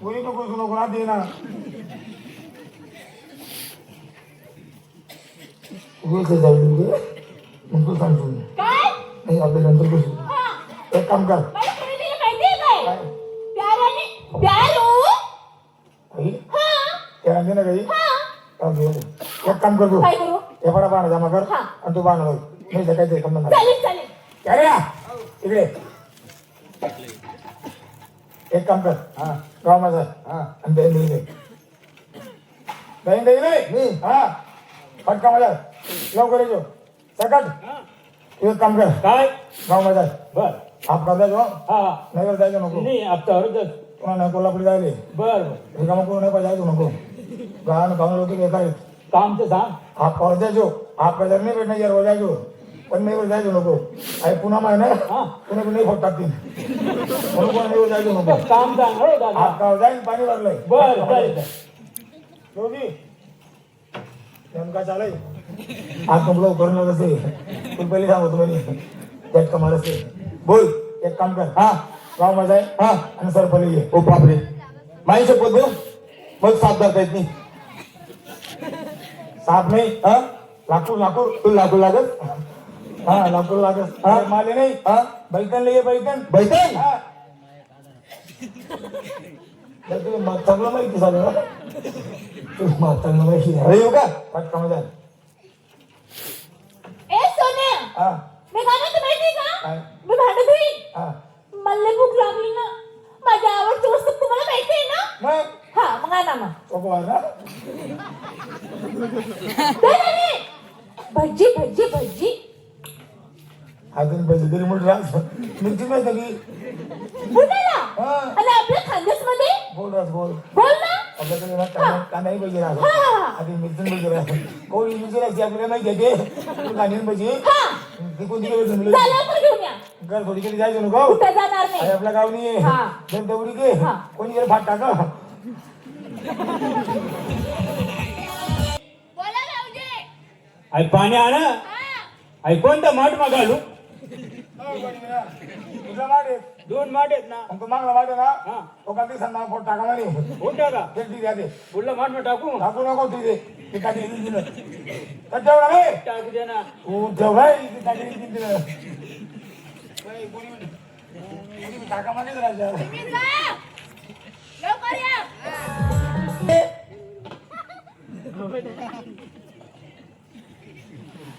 कोणी नको नको ना दे ना जाईल मग तू सांगतो नाही आपल्या नंतर बसू एक काम कर ना काही एक काम कर तू हे बडा बाणा जमा कर आणि तू बाणा नाही सकाळचं एक काम इकडे एक काम कर हा गाव माझा हा आणि बहीण दे हा फटका माझा लवकर येतो सकट एक काम कर काय गाव माझा बर आप कर जायचो हा नाही जायचो नको नाही आपल्यावर तुला नाही कोल्हापूर जायले बर बर एका मग कोण नाही जायचो नको गाण गाव लोक काय काम तर सांग आप कर जायचो आप कर नाही भेटणार यार हो जायचो पण नाही जायचो नको आई पुन्हा माय ना पुन्हा नाही फोट टाकतील म्हणून कोण नाही जायचो नको काम सांग आप गाव जाईन पाणी भरलंय बर दोघी नेमका चालय आज तुमला करून असे तू पहिले सांगतो म्हणे त्यात कमाल असते बोल एक काम कर हा गाव माझा आहे हा आणि सर पहिले ये ओ बापरे माही शपथ बोल मग साफ धरता येत नाही साफ नाही हा लाकूड लाकूड तू लाकूड लागत हा लाकूड लागत हा माले नाही हा बैठन ये बैठन बैठन हा चांगलं माहिती झालं चांगलं माहिती अरे येऊ का फटका मजा ए सोन्या हा मी काय म्हणते माहिती का काय मी भांडत होईल हा मला भूक लागली ना माझी आवडती वस्तू तुम्हाला माहिती आहे ना मग हा मग आणा मग ना भज्जी भज्जी भज्जी अजून पैसे तरी मोठी राहत मिरची माहिती की पुण्याला हा आणि आपल्या खानदेश मध्ये बोल रास बोल बोल ना आपल्याकडे ना कांदाही पाहिजे राहत आधी मिरची पाहिजे राहत कोणी मिरची राहायची आपल्याला माहिती आहे ते कांद्याने पाहिजे ती कोणती घेऊन या घर थोडी कडे जायचं नको कुठे जाणार नाही आपल्या गावनी दोन तेवढी घे कोणी जर भात टाका बोला भाऊजी आई पाणी आण आई कोणता माठ मागालू तुझा माठ आहे दोन माठ आहेत ना आणि तू मागला माठ आहे हा. ना तो का सांगणार पोट टाका म्हणे कोण टाका ठीक द्या ते पुढलं माठ मग टाकू टाकू नको तिथे ती टाकी दिलं तर जेवढा रे टाकू दे ना तू जेवढा ती टाकी दिलं टाका मध्ये राजा लवकर या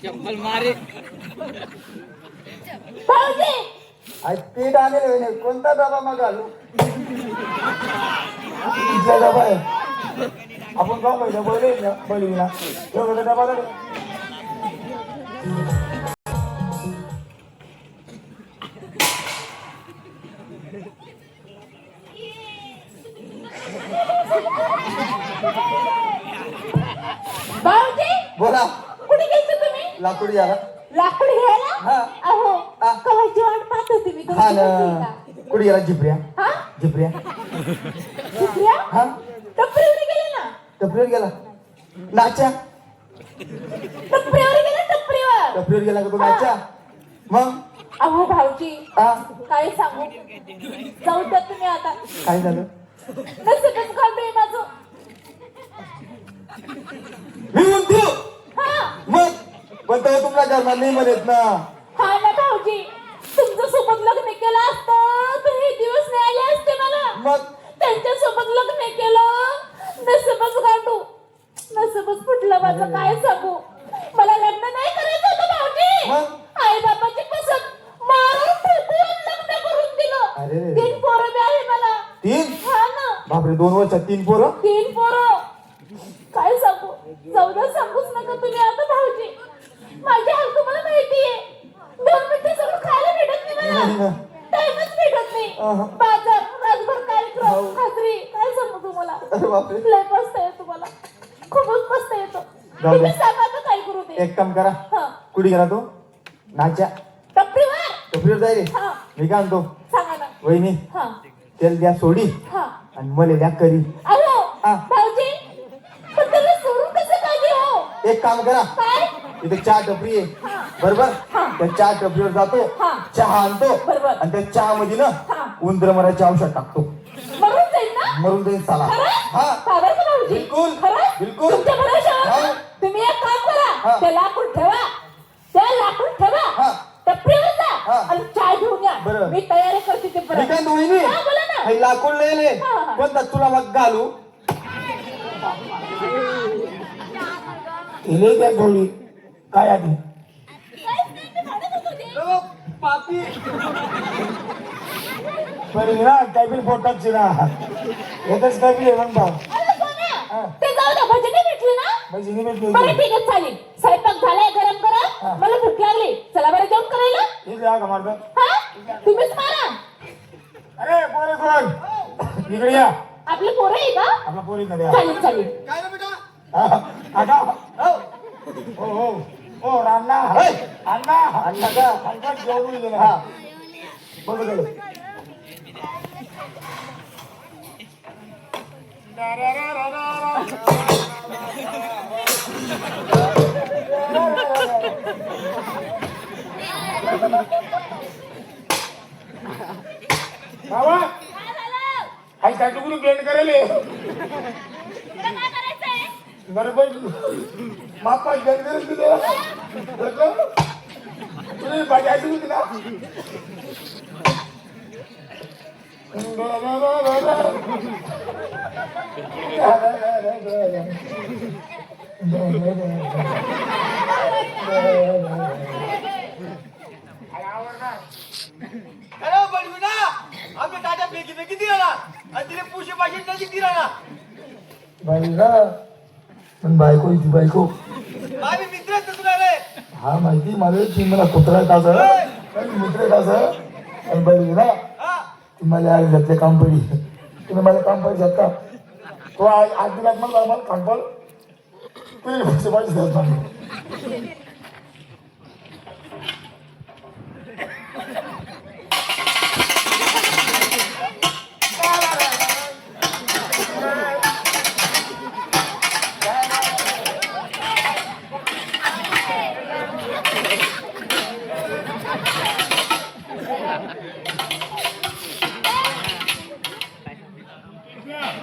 चप्पल मारे भाऊजी आज पीठ आलेले कोणता डबा मागालो तिथला डबा आहे आपण जाऊ पाहिजे बळीला एवढा डबा झाला भाऊजी बोला कुठे गेलते तुम्ही लाकूड याला लाकूड घ्यायला हा. अहो कवाची वाट पाहत होती मी हा तुमची ना माहिती का? कुठे गेला जिपऱ्या हा जिपऱ्या शिकल्या हा टपरीवर गेले ना टपरीवर गेला नाच्या टपरीवर गेले टपरीवर टपरीवर गेला का तो नाच्या मग अहो भाऊजी हा काय सांगू जाऊ द्या तुम्ही आता काय झालं नसतच काढतोय माझं मी म्हणतो हा मग पण तो तुमच्या घरला नाही म्हणत ना हा ना भाऊजी तुमच्या सोबत लग्न केलं असतं तर हे दिवस नाही आले असते मला मग त्यांच्या सोबत लग्न केलं नसबच गांडू नसबच फुटलं माझं काय सांगू मला लग्न नाही करायचं होतं भाऊजी मग आई बाबाची पसंत मारून ठोकून लग्न करून दिलं अरे. 3 पोरं बी आहे मला 3 हा ना बापरे 2 वर्षात 3 पोरं 3 पोरं काय सांगू जाऊद्या सांगूच नका तुम्ही आता भाऊजी माझी हाल तुम्हाला माहितीये 2 मिनिटं सगळं खायला भेटत नाही मला टाइमच भेटत नाही बाजार राजभर कार्यक्रम खात्री काय सांगू तुम्हाला अरे बापरे लय पस्ता येतो मला खूपच पस्ता येतो जाऊ दे. तुम्ही सांगा आता काय करू ते एक काम करा हा कुठे गेला तो नाच्या टपरीवर टपरीवर जाय रे हा मी काय म्हणतो सांगा ना वहिनी हा तेल द्या सोडी हा आणि मला द्या करी अहो हा. भाऊजी पण त्याला सोडून कसं काय हो एक काम करा काय इथे चहा टपरी आहे हा. बरोबर हा. त्या चहा टपरीवर जातो हा. चहा आणतो बरोबर. आणि त्या चहा मध्ये ना हा. उंदर मरायची औषध टाकतो मरून जाईल ना मरून दे चला हा का बरं का भाऊजी? बिलकुल, खरं? बिलकुल. तुमच्या भरोश्यावर हा. ना? तुम्ही एक काम करा हा. ते लाकूड ठेवा त्या लाकूड ठेवा हा. टपरीवर जा हा. आणि चाय घेऊन या बरं. मी तयारी करते ते मी काय दोन्ही हा, बोला ना. हे लाकूड लय हा, हा. कोणता तुला मग घालू इले त्या थोडी काय आधी पापी बरं ना कॅबिन फोटाची ना एकच कॅबिन आहे म्हणता अरे सोन्या, ते जाऊ द्या भजनी भेटली ना म्हणजे निमित्त बरं ठीक आहे चालेल स्वयंपाक झालाय गरम हा. गरम मला भूक लागली चला बरं जेवण करायला इथे हा का मारतात हा तुम्हीच मारा अरे पोरे कोण इकडे या आपले पोरं आहे का आपला पोरी कडे चालेल चालेल काय रे बेटा आता हो हो हो अण्णा अण्णा अण्णा का अण्णा जेवढून गेला हा बघ गेलो बाबा आई काय कुठून गेट करेल बरोबर मापा गेट करेल तुझे तुझी भाजी आली होती ना अरे बडवीना आम्ही ताज्या फेकी फेकी दिला ना आणि तिने पुशी पाशी नजीक दिला ना बाईला पण बायको ती बायको आम्ही मित्र आहेत तुला रे हा माहिती मला ती मला कुत्रा टासा मित्र टासा आणि बाईला हा ती मला आज घातले काम पडी तुम्ही मला काम पडी शकता तो आज दिलात मग मला काम पड तुम्ही माझी घालता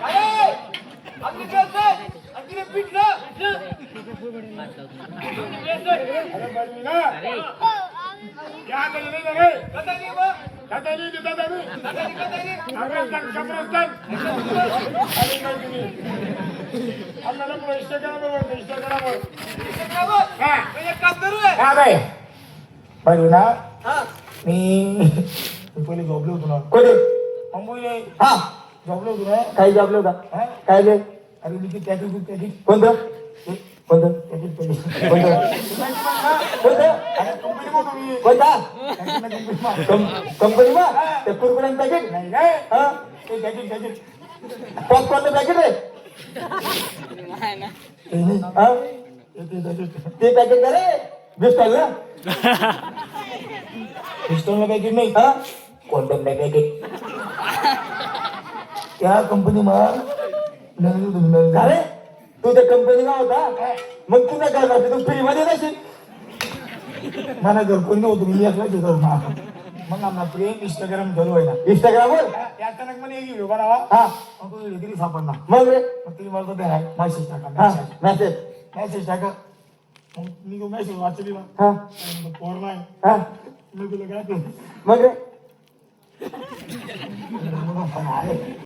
अरे आम्ही खेळतोय आणि तिने पिटलं अरे बाईला क्या करी नाही रे कदानी मग दादानी दादानी कदानी कदानी अग्रस्थान कब्रस्थान आम्हाला इंस्टाग्रामवर हा. एक काम करू रे हा बाई बाई ना हा मी पहिले झोपलो होतो ना कोणी मुंबईला हा झोपलो होतो ना काही जॉबले होता हा? काय ले अरे मी ती पॅकेज पॅकेज कोणतं कोणतं पॅकेज पॅकेज कोणतं कोणतं अरे कंपनी मग तुम्ही कोणता कंपनी कंपनी मा ते कुरकुऱ्याचं पॅकेट नाही काय हा ते पॅकेज पॅकेज पॉपकॉर्नचं पॅकेट रे ते नाही हा ते पॅकेज ते पॅकेट का रे बिस्टॉल ना पिस्टनला पॅकेज नाही हा कोणतं पॅकेज त्या कंपनी मग नवीन तुम्ही अरे तू त्या कंपनी का होता मग तू काय करणार तू फ्री मध्ये नसेल मला जर कोणी नव्हतं मी एकलाच होतो ना मग आम्हाला प्रेम इंस्टाग्राम चालू आहे ना इंस्टाग्रामवर अचानक मला एक व्हिडिओ बनावा हा मग तो डिग्री सापडला मग रे मग तुम्ही मला ते आहे मेसेज टाका हा मेसेज मेसेज मेसेज टाका मग मी तो मेसेज वाचली ना हा पोर नाही हा मी तुला काय ते मग रे मग पण आहे